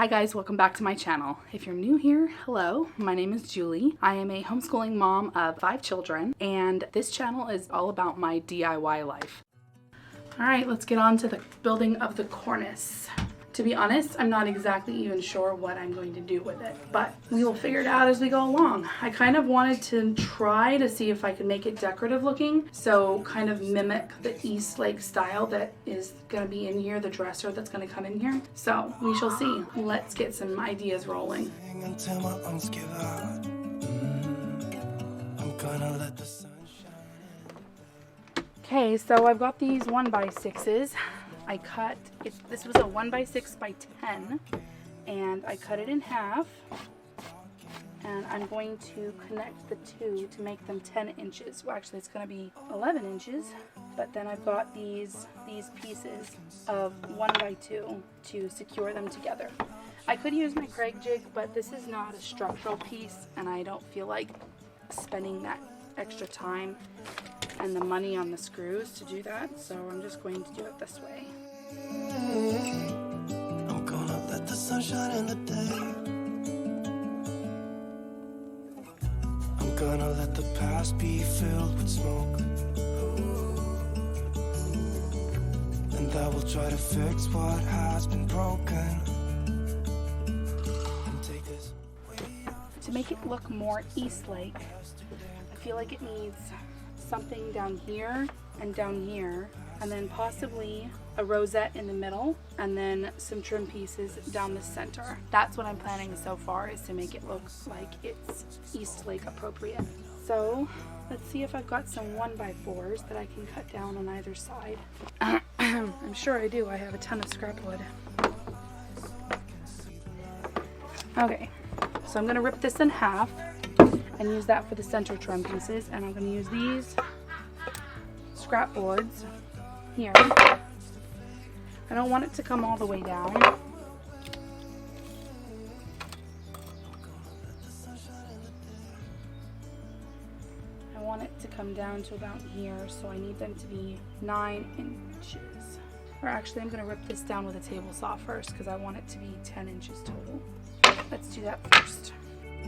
Hi guys, welcome back to my channel. If you're new here, hello, my name is Julie. I am a homeschooling mom of 5 children, and this channel is all about my DIY life. All right, let's get on to the building of the cornice. To be honest, I'm not exactly even sure what I'm going to do with it, but we will figure it out as we go along. I kind of wanted to try to see if I could make it decorative looking, so kind of mimic the Eastlake style that is gonna be in here, the dresser that's gonna come in here. So we shall see. Let's get some ideas rolling. Okay, so I've got these 1x6s. I cut it, this was a 1x6x10, and I cut it in half, and I'm going to connect the two to make them 10 inches. Well, actually it's going to be 11 inches, but then I've got these pieces of 1x2 to secure them together. I could use my Craig jig, but this is not a structural piece, and I don't feel like spending that extra time and the money on the screws to do that, so I'm just going to do it this way. I'm gonna let the sun shine in the day. I'm gonna let the past be filled with smoke, and I will try to fix what has been broken. And take this to make it look more Eastlake. I feel like it needs something down here and down here, and then possibly a rosette in the middle, and then some trim pieces down the center. That's what I'm planning so far, is to make it look like it's Eastlake appropriate. So let's see if I've got some 1x4s that I can cut down on either side. I'm sure I do. I have a ton of scrap wood. Okay, so I'm gonna rip this in half and use that for the center trim pieces, and I'm going to use these scrap boards here. I don't want it to come all the way down. I want it to come down to about here, so I need them to be 9 inches. Or actually, I'm going to rip this down with a table saw first, because I want it to be 10 inches total. Let's do that first. I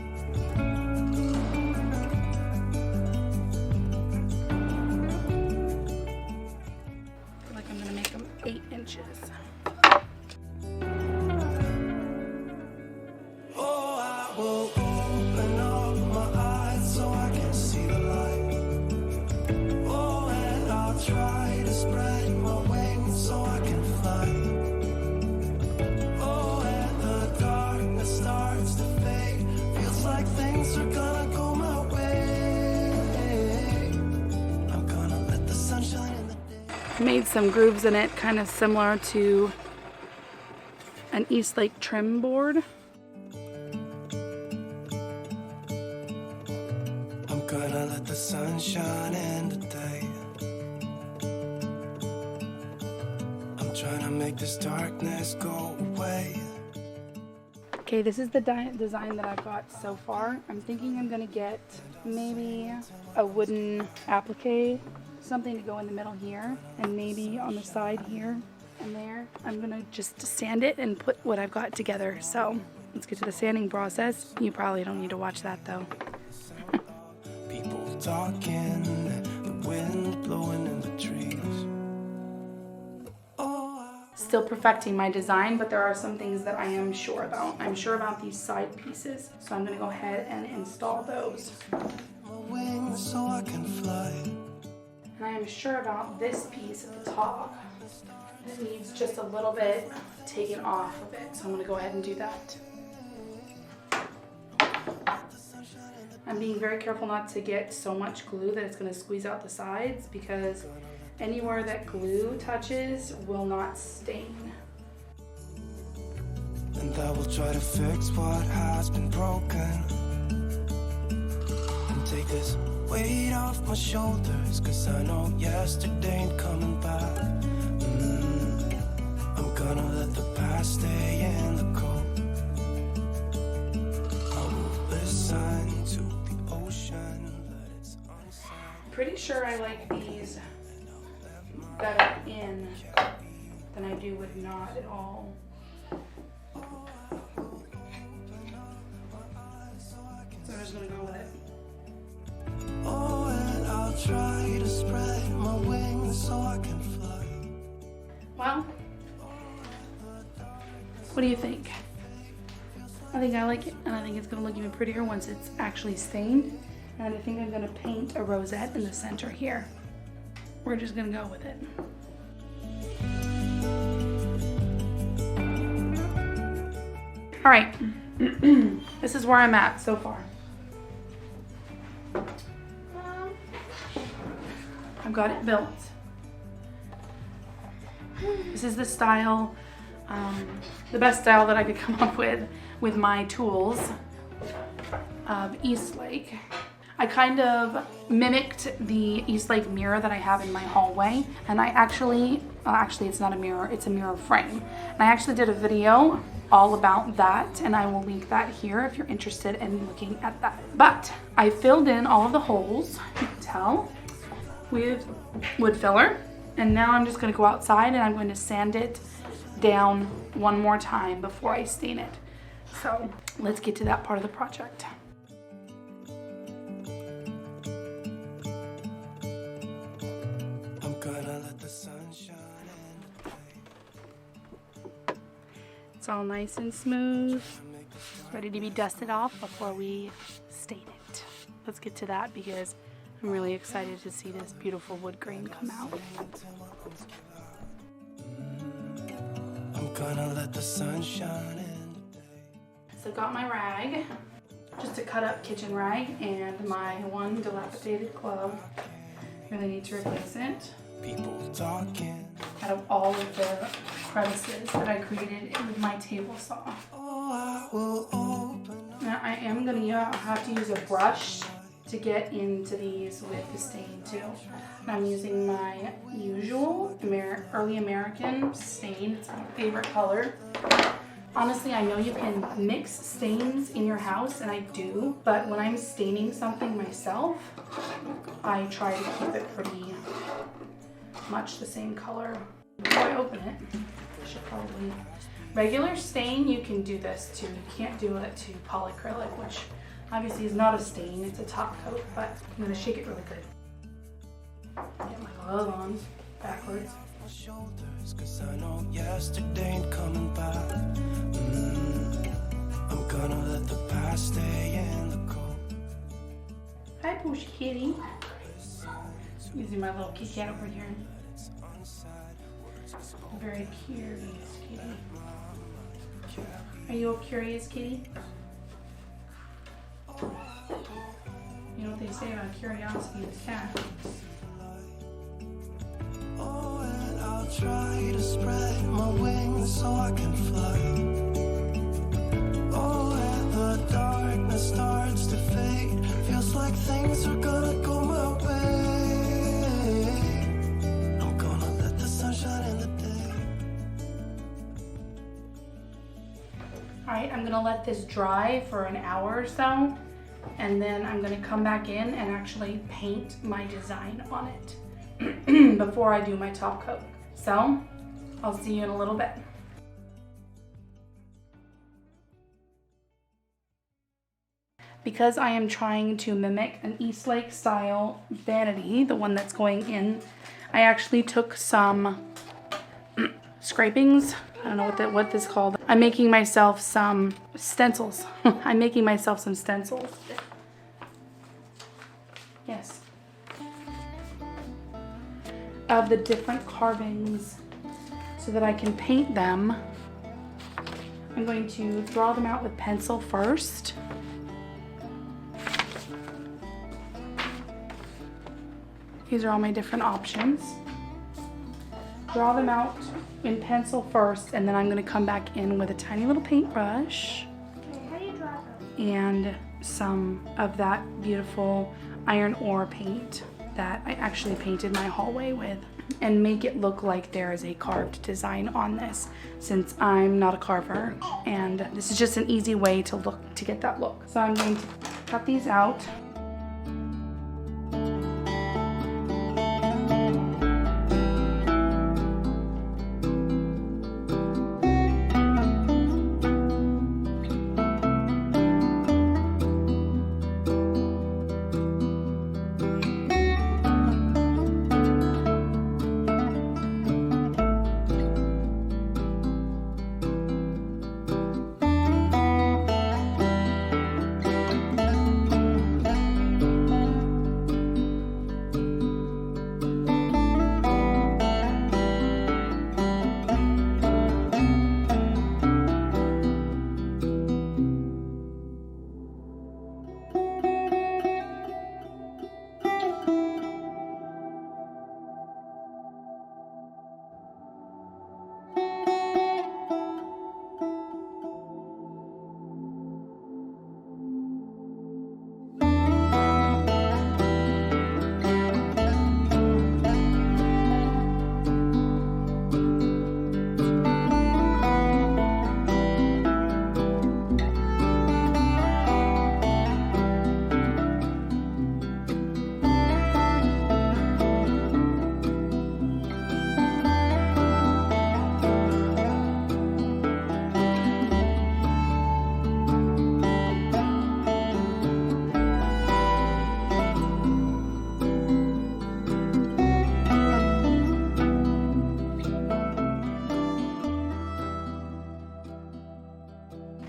feel like I'm going to make them 8 inches. Oh, I will open up my eyes so I can see the light. Oh, and I'll try to spread my wings so I can fly. Oh, and the darkness starts to fade. Feels like things are gonna go my way. I'm gonna let the sunshine in the day. Made some grooves in it, kind of similar to an Eastlake trim board. I'm gonna let the sun shine in the day. I'm trying to make this darkness go away. Okay, this is the design that I've got so far. I'm thinking I'm gonna get maybe a wooden applique, something to go in the middle here, and maybe on the side here and there. I'm gonna just sand it and put what I've got together. So let's get to the sanding process. You probably don't need to watch that though. People talking, the wind blowing in the trees. Still perfecting my design, but there are some things that I am sure about. I'm sure about these side pieces, so I'm gonna go ahead and install those. So I can fly. And I am sure about this piece at the top. It needs just a little bit taken off of it, so I'm gonna go ahead and do that. I'm being very careful not to get so much glue that it's gonna squeeze out the sides, because anywhere that glue touches will not stain. And I will try to fix what has been broken and take this weight off my shoulders, cause I know yesterday ain't coming back. I'm gonna let the past stay in the cold. I will listen to the ocean, but it's unsighted. Pretty sure I like these better in than I do with not at all. Well, what do you think? I think I like it, and I think it's gonna look even prettier once it's actually stained. And I think I'm gonna paint a rosette in the center here. We're just gonna go with it. All right, this is where I'm at so far. I've got it built. This is the style, the best style that I could come up with my tools of Eastlake. I kind of mimicked the Eastlake mirror that I have in my hallway, and I actually it's not a mirror, it's a mirror frame. And I actually did a video all about that, and I will link that here if you're interested in looking at that. But I filled in all of the holes, you can tell, with wood filler, and now I'm just going to go outside and I'm going to sand it down one more time before I stain it. So let's get to that part of the project. It's all nice and smooth, ready to be dusted off before we stain it. Let's get to that because I'm really excited to see this beautiful wood grain come out. I'm gonna let the sun shine in. So got my rag, just a cut up kitchen rag, and my one dilapidated glove. Really need to replace it. People talking. Out of all of the crevices that I created with my table saw. Now I am gonna have to use a brush to get into these with the stain too. And I'm using my usual early American stain. It's my favorite color. Honestly, I know you can mix stains in your house, and I do, but when I'm staining something myself, I try to keep it pretty much the same color. Before I open it, I should probably... Regular stain, you can do this too. You can't do it to polyacrylic, which obviously is not a stain, it's a top coat, but I'm gonna shake it really good. Get my glove on backwards. Cause I know yesterday ain't coming back. I'm gonna let the past stay in the cold. Hi, Push Kitty. Using my little Kit Kat over here. Very curious kitty. Are you a curious kitty? You know what they say about curiosity is cat. Oh, and I'll try to spread my wings so I can fly. Oh, and the darkness starts to fade. Feels like things are gonna go my way. I'm gonna let the sun shine in the day. Alright, I'm gonna let this dry for an hour or so. And then I'm going to come back in and actually paint my design on it before I do my top coat. So I'll see you in a little bit. Because I am trying to mimic an Eastlake style vanity, the one that's going in, I actually took some scrapings. I don't know what this is called. I'm making myself some stencils. I'm making myself some stencils. Yes. Of the different carvings so that I can paint them. I'm going to draw them out with pencil first. These are all my different options. Draw them out in pencil first, and then I'm going to come back in with a tiny little paintbrush and some of that beautiful iron ore paint that I actually painted my hallway with, and make it look like there is a carved design on this, since I'm not a carver, and this is just an easy way to get that look. So I'm going to cut these out.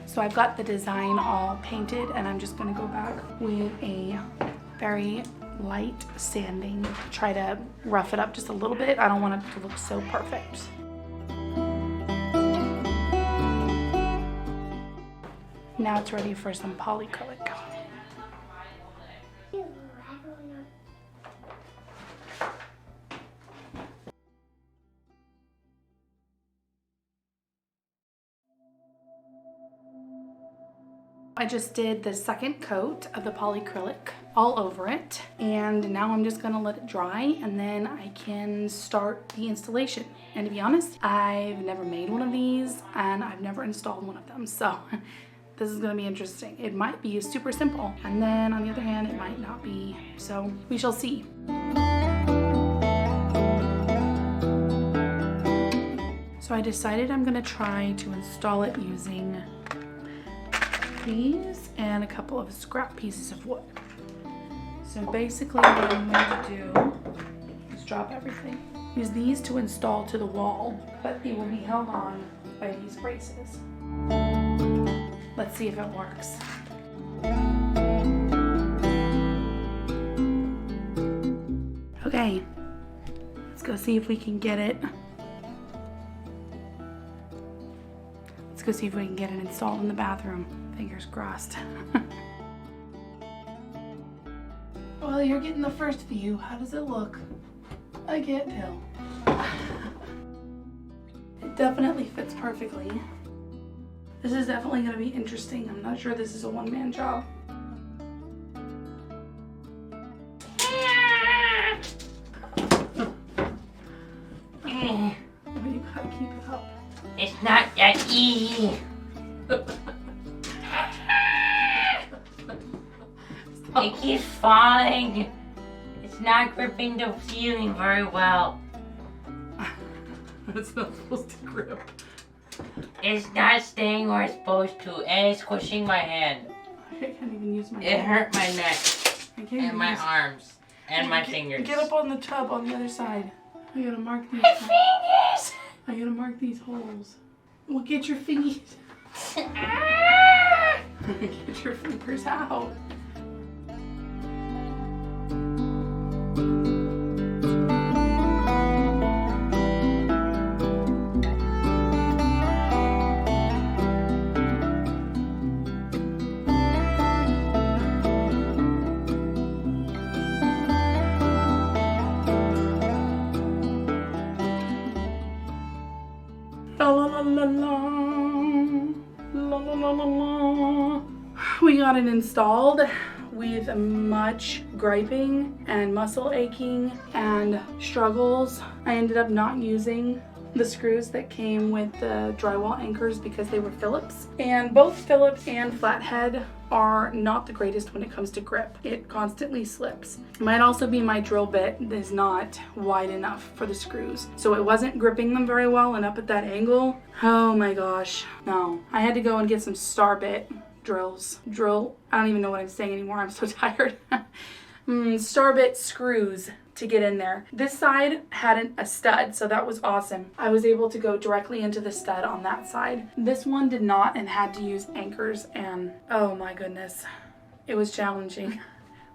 So I've got the design all painted, and I'm just gonna go back with a very light sanding to try to rough it up just a little bit. I don't want it to look so perfect. Now it's ready for some polyacrylic. I just did the second coat of the polyacrylic all over it, and now I'm just gonna let it dry, and then I can start the installation. And to be honest, I've never made one of these and I've never installed one of them, so this is gonna be interesting. It might be super simple, and then on the other hand, it might not be, so we shall see. So I decided I'm gonna try to install it using these and a couple of scrap pieces of wood. So basically what I'm going to do is drop everything. Use these to install to the wall, but they will be held on by these braces. Let's see if it works. Okay, let's go see if we can get it. Let's go see if we can get it installed in the bathroom. Fingers crossed. Well, you're getting the first view. How does it look? I can't tell. It definitely fits perfectly. This is definitely going to be interesting. I'm not sure this is a one-man job. Oh, you gotta keep it up. It's not that easy. It keeps falling. It's not gripping the ceiling very well. It's not supposed to grip. It's not staying where it's supposed to, and it's squishing my hand. I can't even use my It hurt my neck, and my arms, and my fingers. Get up on the tub on the other side. I gotta mark these. My fingers! I gotta mark these holes. Well, get your feet. Get your fingers out. La la la la la la la la la. We got it installed with much griping and muscle aching and struggles. I ended up not using the screws that came with the drywall anchors because they were Phillips. And both Phillips and flathead are not the greatest when it comes to grip. It constantly slips. It might also be my drill bit is not wide enough for the screws. So it wasn't gripping them very well, and up at that angle, oh my gosh. No, I had to go and get some star bit drills. I don't even know what I'm saying anymore. I'm so tired. Star bit screws to get in there. This side had a stud, so that was awesome. I was able to go directly into the stud on that side. This one did not and had to use anchors, and oh my goodness, it was challenging.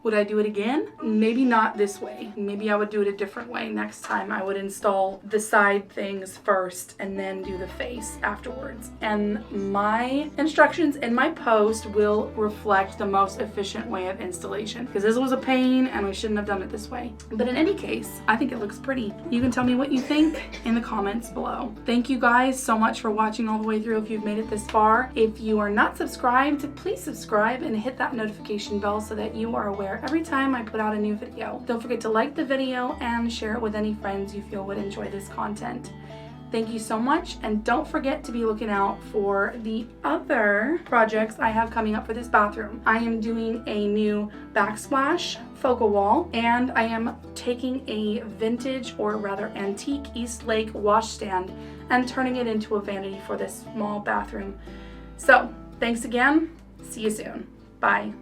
Would I do it again? Maybe not this way. Maybe I would do it a different way next time. I would install the side things first and then do the face afterwards. And my instructions in my post will reflect the most efficient way of installation, because this was a pain and we shouldn't have done it this way. But in any case, I think it looks pretty. You can tell me what you think in the comments below. Thank you guys so much for watching all the way through if you've made it this far. If you are not subscribed, please subscribe and hit that notification bell so that you are aware every time I put out a new video. Don't forget to like the video and share it with any friends you feel would enjoy this content. Thank you so much, and don't forget to be looking out for the other projects I have coming up for this bathroom. I am doing a new backsplash focal wall, and I am taking a vintage, or rather antique, Eastlake washstand and turning it into a vanity for this small bathroom. So thanks again. See you soon. Bye.